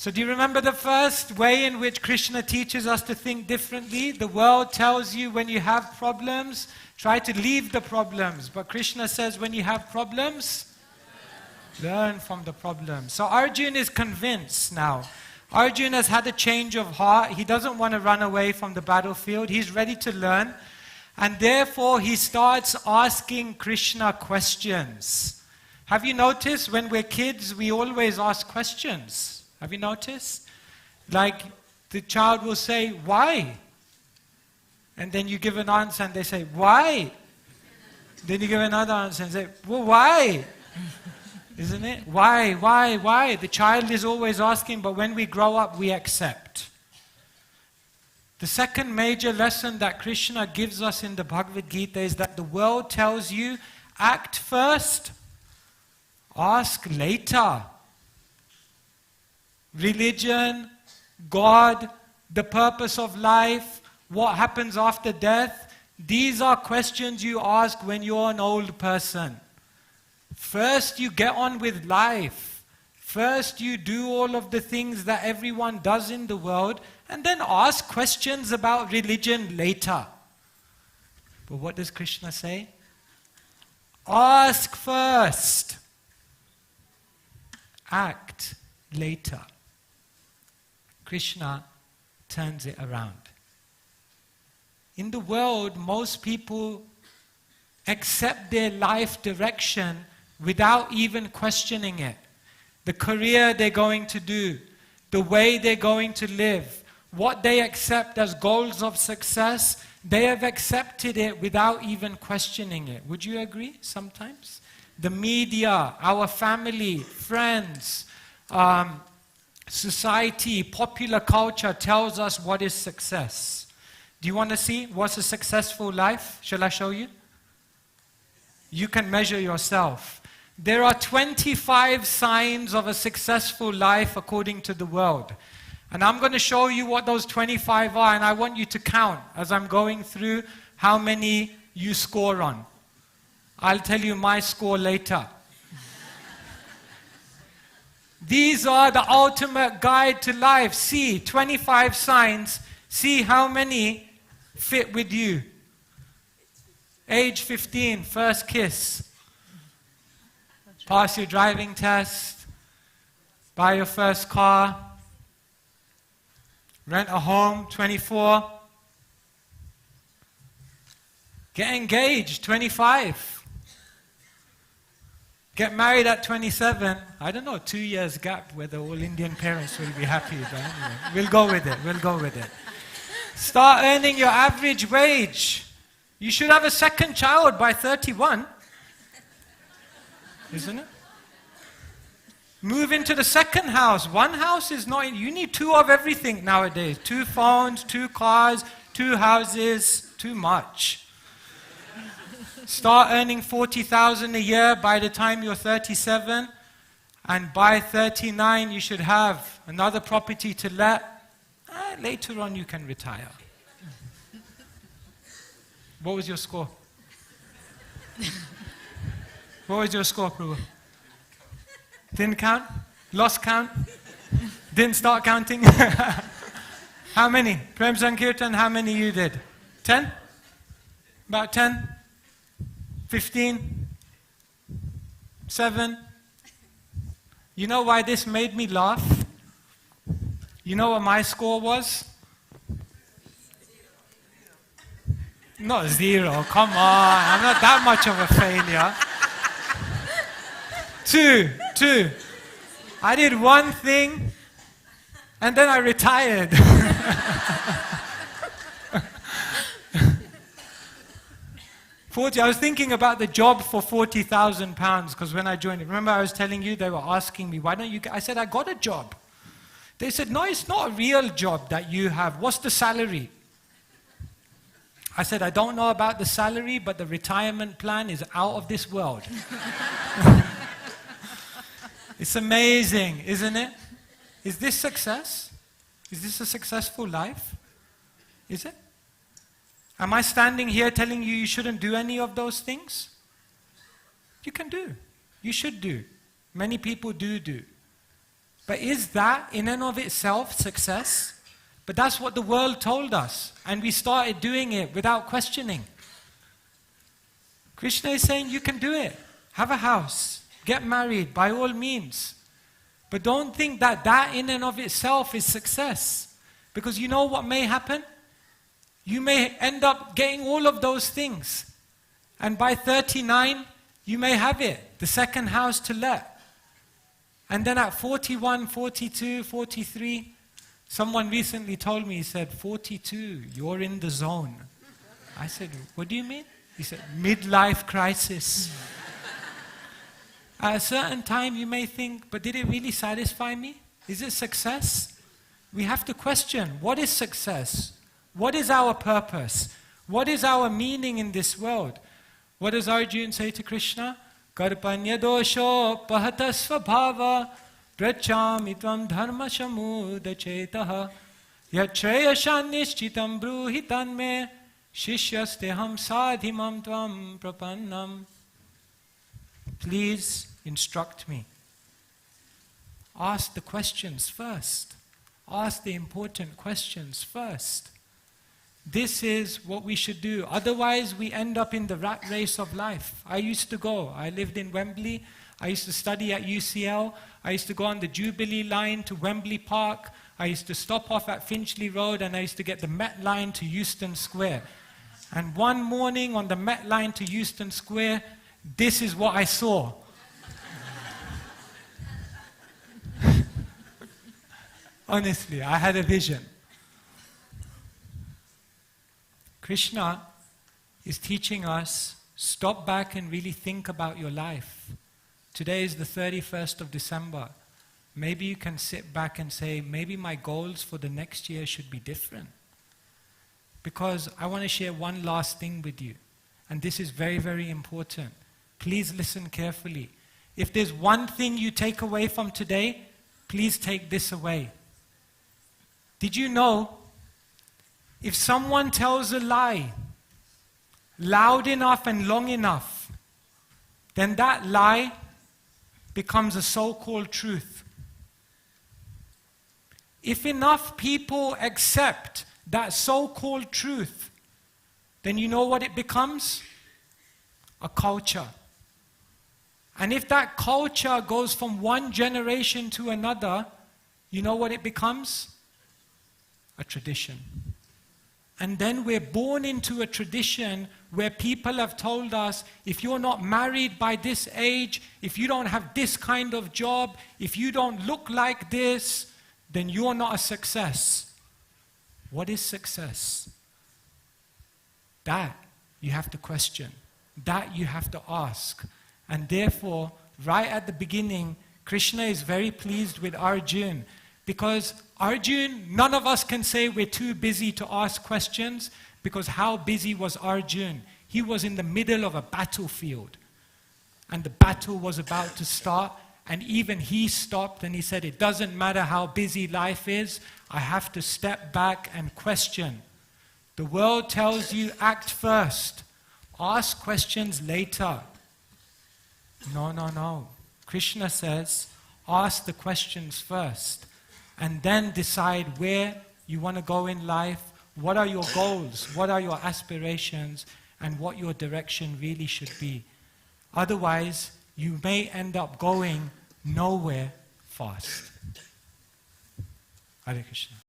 So do you remember the first way in which Krishna teaches us to think differently? The world tells you when you have problems, try to leave the problems. But Krishna says when you have problems, learn from the problems. So Arjuna is convinced now. Arjuna has had a change of heart. He doesn't want to run away from the battlefield. He's ready to learn. And therefore he starts asking Krishna questions. Have you noticed when we're kids, we always ask questions? Have you noticed? Like the child will say, why? And then you give an answer and they say, why? Then you give another answer and say, well, why? Isn't it? Why? The child is always asking, but when we grow up, we accept. The second major lesson that Krishna gives us in the Bhagavad Gita is that the world tells you, act first, ask later. Religion, God, the purpose of life, what happens after death, these are questions you ask when you're an old person. First you get on with life. First you do all of the things that everyone does in the world, and then ask questions about religion later. But what does Krishna say? Ask first. Act later. Krishna turns it around. In the world, most people accept their life direction without even questioning it. The career they're going to do, the way they're going to live, what they accept as goals of success, they have accepted it without even questioning it. Would you agree sometimes? The media, our family, friends, society, popular culture tells us what is success. Do you want to see what's a successful life? Shall I show you? You can measure yourself. There are 25 signs of a successful life according to the world. And I'm going to show you what those 25 are, and I want you to count as I'm going through how many you score on. I'll tell you my score later. These are the ultimate guide to life. See, 25 signs. See how many fit with you. Age 15, first kiss. Pass your driving test. Buy your first car. Rent a home, 24. Get engaged, 25. Get married at 27. I don't know, 2 years gap whether all Indian parents will be happy. But anyway, we'll go with it. Start earning your average wage. You should have a second child by 31. Isn't it? Move into the second house. One house is not, you need two of everything nowadays. 2 phones, 2 cars, 2 houses, too much. Start earning 40,000 a year by the time you're 37, and by 39 you should have another property to let. Later on you can retire. What was your score? What was your score, Prabhu? Didn't count? Lost count? Didn't start counting? How many? Prem Sankirtan, how many you did? 10? About 10? 15? 7? You know why this made me laugh? You know what my score was? Not 0, come on, I'm not that much of a failure. 2. I did one thing and then I retired. I was thinking about the job for £40,000 because when I joined it, remember I was telling you, they were asking me, why don't you I said, I got a job. They said, no, it's not a real job that you have. What's the salary? I said, I don't know about the salary, but the retirement plan is out of this world. It's amazing, isn't it? Is this success? Is this a successful life? Is it? Am I standing here telling you you shouldn't do any of those things? You can do. You should do. Many people do. But is that in and of itself success? But that's what the world told us, and we started doing it without questioning. Krishna is saying you can do it. Have a house, get married, by all means. But don't think that that in and of itself is success. Because you know what may happen? You may end up getting all of those things. And by 39, you may have it, the second house to let. And then at 41, 42, 43, someone recently told me, he said, 42, you're in the zone. I said, what do you mean? He said, midlife crisis. At a certain time you may think, but did it really satisfy me? Is it success? We have to question, what is success? What is our purpose? What is our meaning in this world? What does Arjuna say to Krishna? Karpanya dosho pahata svabhava prachami tvam dharma shamuda chetaha yatrayashan nishchitam bruhi tanme shishyasteham sadhimam tvam prapannam. Please instruct me. Ask the questions first. Ask the important questions first. This is what we should do. Otherwise, we end up in the rat race of life. I used to go. I lived in Wembley. I used to study at UCL. I used to go on the Jubilee line to Wembley Park. I used to stop off at Finchley Road, and I used to get the Met line to Euston Square. And one morning on the Met line to Euston Square, this is what I saw. Honestly, I had a vision. Krishna is teaching us, stop back and really think about your life. Today is the 31st of December. Maybe you can sit back and say, maybe my goals for the next year should be different. Because I want to share one last thing with you. And this is very, very important. Please listen carefully. If there's one thing you take away from today, please take this away. Did you know, if someone tells a lie loud enough and long enough, then that lie becomes a so-called truth. If enough people accept that so-called truth, then you know what it becomes? A culture. And if that culture goes from one generation to another, you know what it becomes? A tradition. And then we're born into a tradition where people have told us, if you're not married by this age, if you don't have this kind of job, if you don't look like this, then you're not a success. What is success? That you have to question. That you have to ask. And therefore, right at the beginning, Krishna is very pleased with Arjuna. Because Arjuna, none of us can say we're too busy to ask questions, because how busy was Arjuna? He was in the middle of a battlefield. And the battle was about to start, and even he stopped and he said, it doesn't matter how busy life is, I have to step back and question. The world tells you, act first. Ask questions later. No, no, no. Krishna says, ask the questions first. And then decide where you want to go in life, what are your goals, what are your aspirations, and what your direction really should be. Otherwise, you may end up going nowhere fast. Hare Krishna.